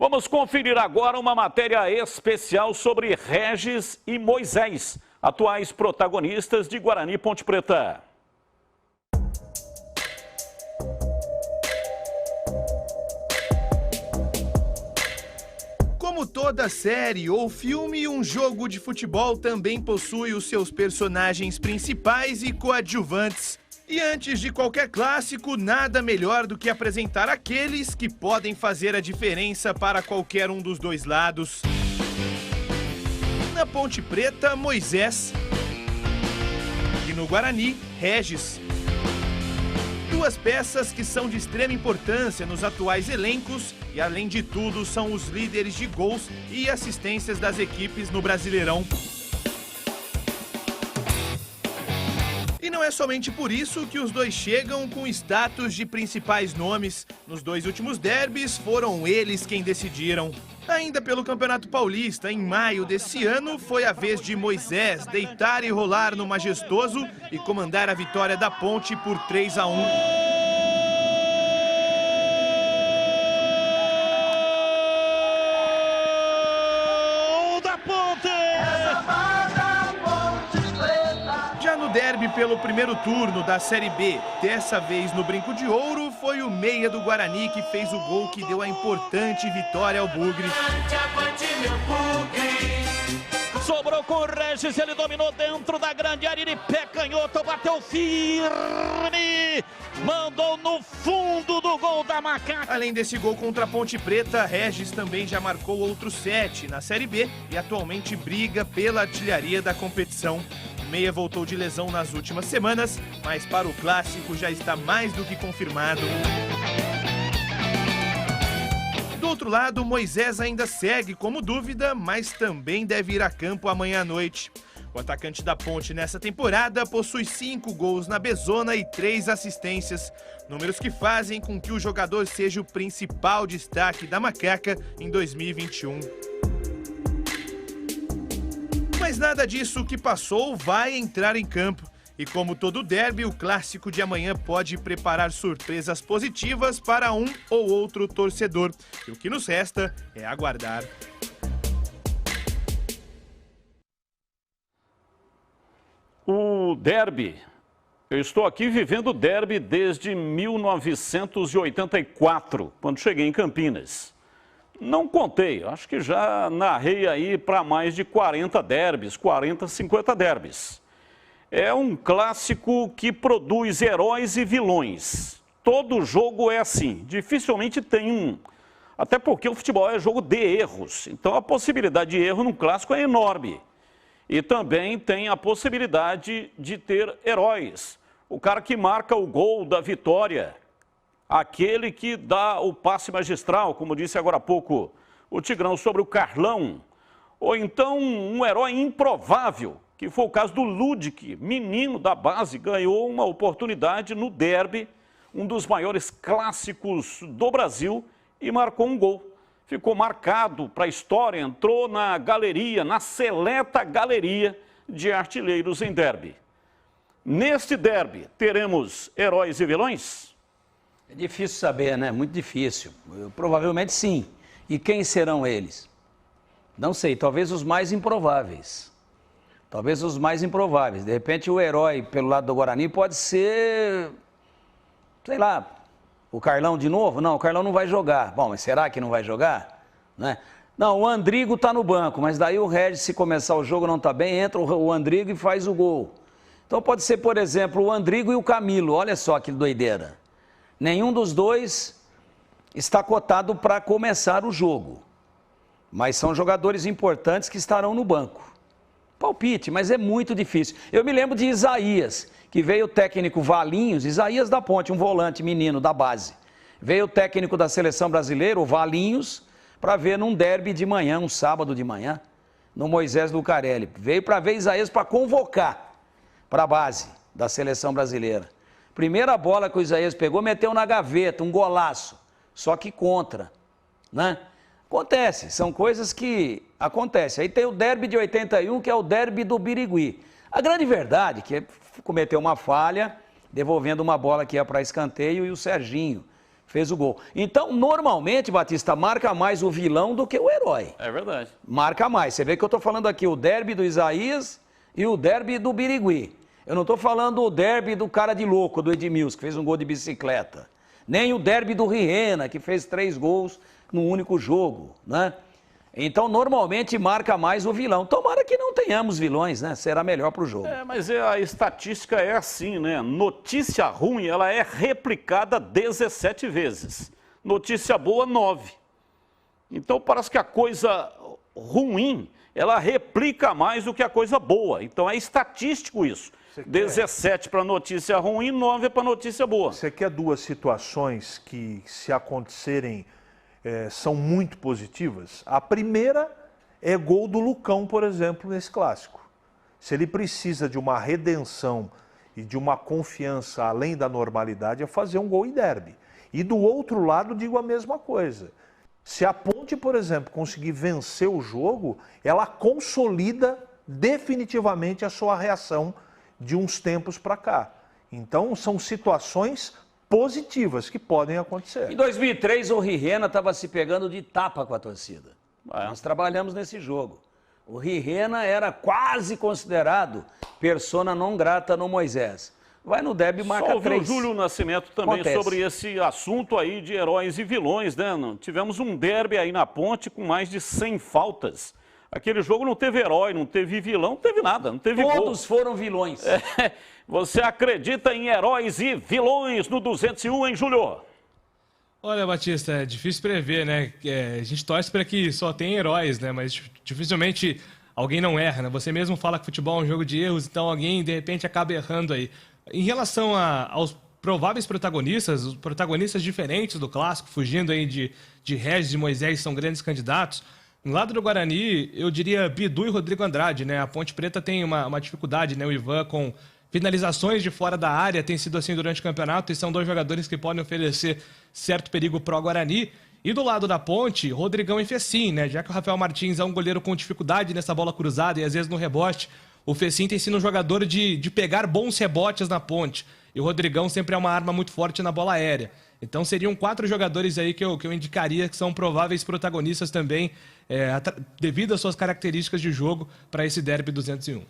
Vamos conferir agora uma matéria especial sobre Regis e Moisés, atuais protagonistas de Guarani Ponte Preta. Como toda série ou filme, um jogo de futebol também possui os seus personagens principais e coadjuvantes. E antes de qualquer clássico, nada melhor do que apresentar aqueles que podem fazer a diferença para qualquer um dos dois lados. Na Ponte Preta, Moisés. E no Guarani, Regis. Duas peças que são de extrema importância nos atuais elencos e, além de tudo, são os líderes de gols e assistências das equipes no Brasileirão. E não é somente por isso que os dois chegam com status de principais nomes. Nos dois últimos derbys, foram eles quem decidiram. Ainda pelo Campeonato Paulista, em maio desse ano, foi a vez de Moisés deitar e rolar no Majestoso e comandar a vitória da Ponte por 3-1. Derby pelo primeiro turno da Série B, dessa vez no Brinco de Ouro, foi o meia do Guarani que fez o gol que deu a importante vitória ao Bugre. Sobrou com o Regis, ele dominou dentro da grande área, de pé canhoto, bateu firme, mandou no fundo do gol da Macaca. Além desse gol contra a Ponte Preta, Regis também já marcou outros 7 na Série B e atualmente briga pela artilharia da competição. Meia voltou de lesão nas últimas semanas, mas para o clássico já está mais do que confirmado. Do outro lado, Moisés ainda segue como dúvida, mas também deve ir a campo amanhã à noite. O atacante da Ponte nessa temporada possui 5 gols na Bezona e 3 assistências, números que fazem com que o jogador seja o principal destaque da Macaca em 2021. Mas nada disso que passou vai entrar em campo. E como todo derby, o clássico de amanhã pode preparar surpresas positivas para um ou outro torcedor. E o que nos resta é aguardar. O derby. Eu estou aqui vivendo o derby desde 1984, quando cheguei em Campinas. Não contei, acho que já narrei aí para mais de 40 derbys, 40, 50 derbys. É um clássico que produz heróis e vilões. Todo jogo é assim, dificilmente tem um. Até porque o futebol é jogo de erros, então a possibilidade de erro num clássico é enorme. E também tem a possibilidade de ter heróis. O cara que marca o gol da vitória. Aquele que dá o passe magistral, como disse agora há pouco o Tigrão sobre o Carlão. Ou então um herói improvável, que foi o caso do Ludic, menino da base, ganhou uma oportunidade no derby, um dos maiores clássicos do Brasil, e marcou um gol. Ficou marcado para a história, entrou na galeria, na seleta galeria de artilheiros em derby. Neste derby, teremos heróis e vilões? É difícil saber, né? Muito difícil. Provavelmente sim. E quem serão eles? Não sei, talvez os mais improváveis. Talvez os mais improváveis. De repente o herói pelo lado do Guarani pode ser, sei lá, o Carlão de novo? Não, o Carlão não vai jogar. Bom, mas será que não vai jogar? Né? Não, o Andrigo está no banco, mas daí o Regis, se começar o jogo não está bem, entra o Andrigo e faz o gol. Então pode ser, por exemplo, o Andrigo e o Camilo. Olha só que doideira. Nenhum dos dois está cotado para começar o jogo, mas são jogadores importantes que estarão no banco. Palpite, mas é muito difícil. Eu me lembro de Isaías, que veio o técnico Valinhos, Isaías da Ponte, um volante menino da base. Veio o técnico da seleção brasileira, o Valinhos, para ver num derby de manhã, um sábado de manhã, no Moisés Lucarelli. Veio para ver Isaías para convocar para a base da seleção brasileira. Primeira bola que o Isaías pegou, meteu na gaveta, um golaço, só que contra, né? Acontece, são coisas que acontecem. Aí tem o derby de 81, que é o derby do Birigui. A grande verdade é que cometeu uma falha, devolvendo uma bola que ia para escanteio, e o Serginho fez o gol. Então, normalmente, Batista, marca mais o vilão do que o herói. É verdade. Marca mais. Você vê que eu estou falando aqui o derby do Isaías e o derby do Birigui. Eu não estou falando o derby do cara de louco, do Edmilson, que fez um gol de bicicleta. Nem o derby do Riena, que fez 3 gols num único jogo, né? Então, normalmente, marca mais o vilão. Tomara que não tenhamos vilões, né? Será melhor para o jogo. Mas a estatística é assim, né? Notícia ruim, ela é replicada 17 vezes. Notícia boa, 9. Então, parece que a coisa ruim, ela replica mais do que a coisa boa. Então, é estatístico isso. 17 para notícia ruim, 9 para notícia boa. Você quer 2 situações que, se acontecerem, são muito positivas? A primeira é gol do Lucão, por exemplo, nesse clássico. Se ele precisa de uma redenção e de uma confiança além da normalidade, é fazer um gol em derby. E do outro lado, digo a mesma coisa. Se a Ponte, por exemplo, conseguir vencer o jogo, ela consolida definitivamente a sua reação de uns tempos para cá. Então, são situações positivas que podem acontecer. Em 2003, o Riena estava se pegando de tapa com a torcida. Nós trabalhamos nesse jogo. O Riena era quase considerado persona non grata no Moisés. Vai no derby e marca 3. Só ouviu o Júlio Nascimento também Acontece. sobre esse assunto aí de heróis e vilões, né? Tivemos um derby aí na Ponte com mais de 100 faltas. Aquele jogo não teve herói, não teve vilão, não teve nada, não teve gol. Todos foram vilões. Você acredita em heróis e vilões no 201, hein, Júlio? Olha, Batista, é difícil prever, né? A gente torce para que só tenha heróis, né? Mas dificilmente alguém não erra, né? Você mesmo fala que futebol é um jogo de erros, então alguém, de repente, acaba errando aí. Em relação aos prováveis protagonistas, os protagonistas diferentes do clássico, fugindo aí de Regis e Moisés, são grandes candidatos. No lado do Guarani, eu diria Bidu e Rodrigo Andrade, né? A Ponte Preta tem uma dificuldade, né? O Ivan com finalizações de fora da área, tem sido assim durante o campeonato, e são 2 jogadores que podem oferecer certo perigo para o Guarani. E do lado da Ponte, Rodrigão e Fecim, né? Já que o Rafael Martins é um goleiro com dificuldade nessa bola cruzada e às vezes no rebote, o Fecim tem sido um jogador de pegar bons rebotes na Ponte. E o Rodrigão sempre é uma arma muito forte na bola aérea. Então seriam 4 jogadores aí que eu indicaria que são prováveis protagonistas também, devido às suas características de jogo, para esse derby 201.